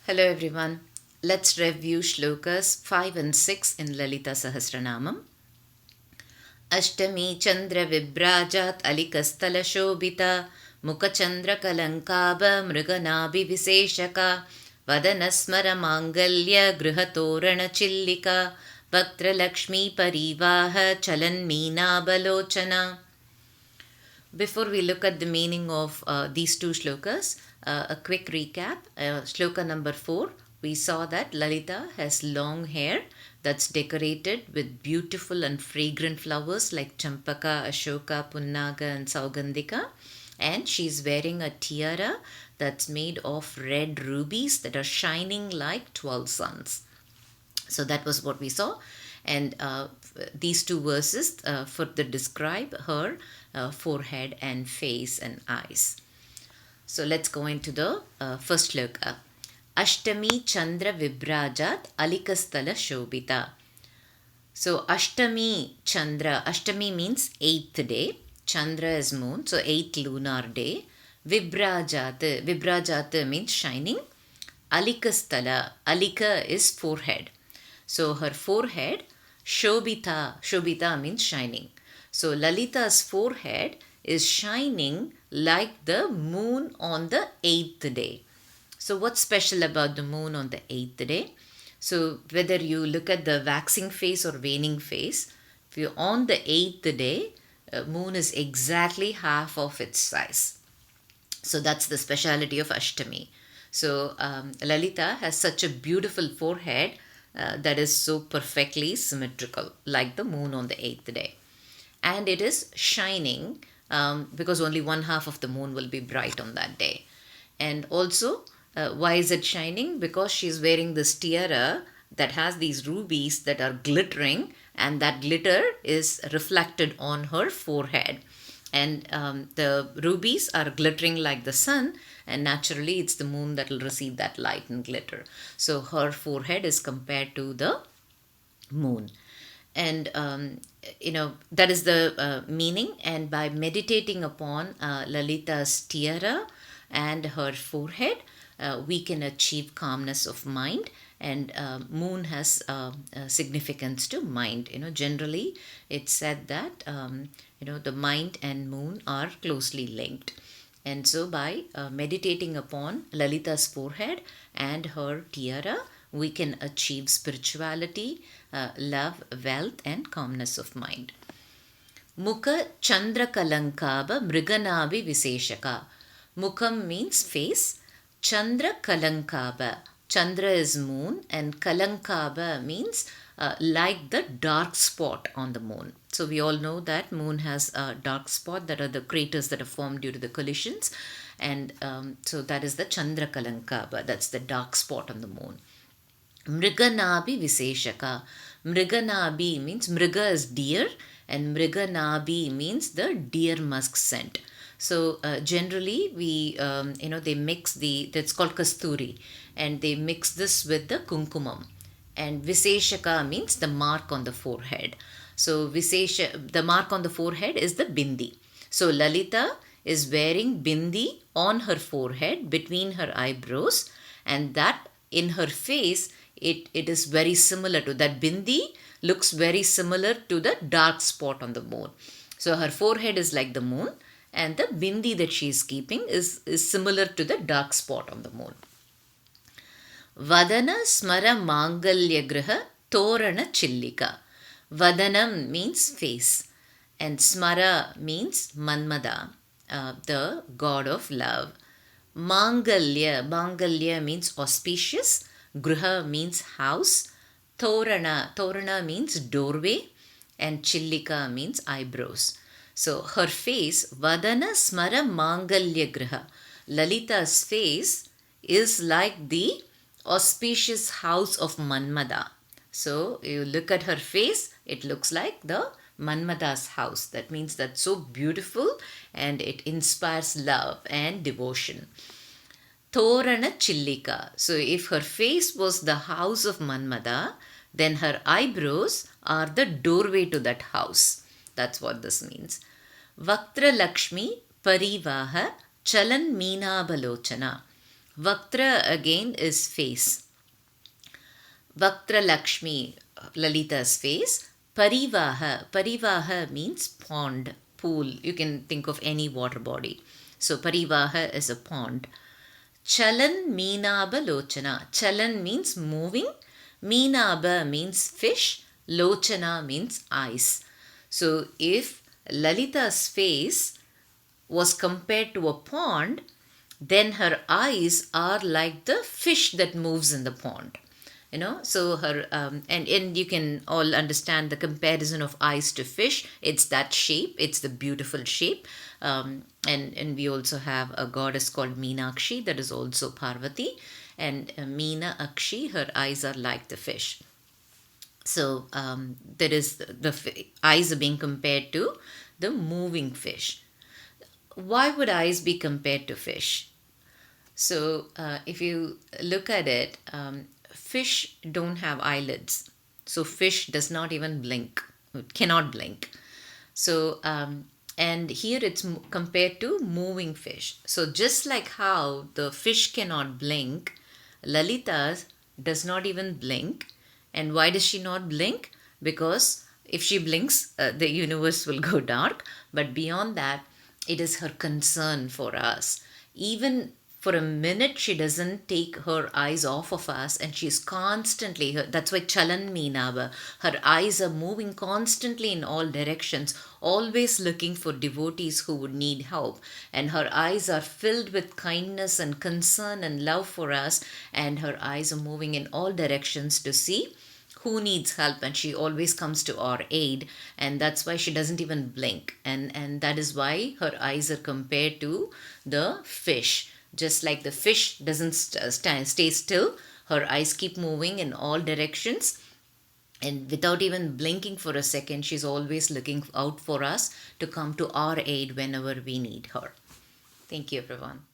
Hello everyone. Let's review shlokas 5 and 6 in Lalita Sahasranamam. Ashtami Chandra Vibrajat Alikastala Shobita Mukachandra Kalankaba Mriganabhi Viseshaka Vadanasmara Mangalya Grihatorana Chillika Vaktra Lakshmi Parivaha Chalan Meena Balochana. Before we look at the meaning of these two shlokas, a quick recap. Shloka number 4, we saw that Lalita has long hair that's decorated with beautiful and fragrant flowers like Champaka, Ashoka, Punnaga, and Saugandhika. And she's wearing a tiara that's made of red rubies that are shining like 12 suns. So that was what we saw. And these two verses further describe her forehead and face and eyes. So let's go into the first shloka. Ashtami Chandra Vibrajat Alikastala Shobita. So Ashtami Chandra, Ashtami means 8th day. Chandra is moon, so 8th lunar day. Vibrajat means shining. Alikastala, Alika is forehead. So her forehead, Shobita means shining. So Lalita's forehead is shining like the moon on the 8th day. So what's special about the moon on the 8th day? So whether you look at the waxing phase or waning phase, if you're on the 8th day, moon is exactly half of its size. So that's the speciality of Ashtami. So Lalita has such a beautiful forehead that is so perfectly symmetrical, like the moon on the 8th day. And it is shining because only one half of the moon will be bright on that day. And also, why is it shining? Because she's wearing this tiara that has these rubies that are glittering, and that glitter is reflected on her forehead. And the rubies are glittering like the sun, and naturally it's the moon that will receive that light and glitter. So her forehead is compared to the moon. And that is the meaning. And by meditating upon Lalita's tiara and her forehead, we can achieve calmness of mind. And moon has significance to mind. Generally it's said that the mind and moon are closely linked. And so by meditating upon Lalita's forehead and her tiara, we can achieve spirituality, love, wealth, and calmness of mind. Mukha Chandra Kalankaba Mriganabi Viseshaka. Mukham means face. Chandra Kalankaba. Chandra is moon, and Kalankaba means like the dark spot on the moon. So we all know that moon has a dark spot, that are the craters that are formed due to the collisions. And so that is the Chandra Kalankaba. That's the dark spot on the moon. Mriganabi Viseshaka. Mriganabi means Mriga is deer, and Mriganabi means the deer musk scent. So generally we they mix that's called kasturi, and they mix this with the kumkumam. And Viseshaka means the mark on the forehead. So the mark on the forehead is the bindi. So Lalita is wearing bindi on her forehead between her eyebrows, and that in her face it is very similar to that bindi, looks very similar to the dark spot on the moon. So her forehead is like the moon, and the bindi that she is keeping is similar to the dark spot on the moon. Vadana Smara Mangalya Griha Torana Chillika. Vadanam means face, and Smara means Manmada, the god of love. Mangalya means auspicious. Griha means house. Torana means doorway. And Chillika means eyebrows. So her face, Vadana Smara Mangalya Griha. Lalita's face is like the auspicious house of Manmada. So you look at her face, it looks like the Manmada's house. That means that's so beautiful, and it inspires love and devotion. Torana Chillika. So if her face was the house of Manmada, then her eyebrows are the doorway to that house. That's what this means. Vaktra Lakshmi Parivaha Chalan Meena Balochana. Vaktra again is face. Vaktra Lakshmi, Lalita's face. Parivaha means pond, pool. You can think of any water body. So Parivaha is a pond. Chalan Meenaba Lochana. Chalan means moving. Meenaba means fish. Lochana means eyes. So if Lalita's face was compared to a pond, then her eyes are like the fish that moves in the pond. So her and you can all understand the comparison of eyes to fish. It's that shape, it's the beautiful shape. And we also have a goddess called Meenakshi, that is also Parvati. And Meena Akshi, her eyes are like the fish. So there is the eyes are being compared to the moving fish. Why would eyes be compared to fish? So if you look at it, fish don't have eyelids. So fish does not even blink, it cannot blink. So and here it's compared to moving fish. So just like how the fish cannot blink, Lalita does not even blink. And why does she not blink? Because if she blinks, the universe will go dark. But beyond that, it is her concern for us. Even for a minute, she doesn't take her eyes off of us, and she's constantly, that's why Chalan Meenaba, her eyes are moving constantly in all directions, always looking for devotees who would need help. And her eyes are filled with kindness and concern and love for us, and her eyes are moving in all directions to see who needs help, and she always comes to our aid. And that's why she doesn't even blink, and that is why her eyes are compared to the fish. Just like the fish doesn't stay still, her eyes keep moving in all directions, and without even blinking for a second, she's always looking out for us to come to our aid whenever we need her. Thank you, everyone.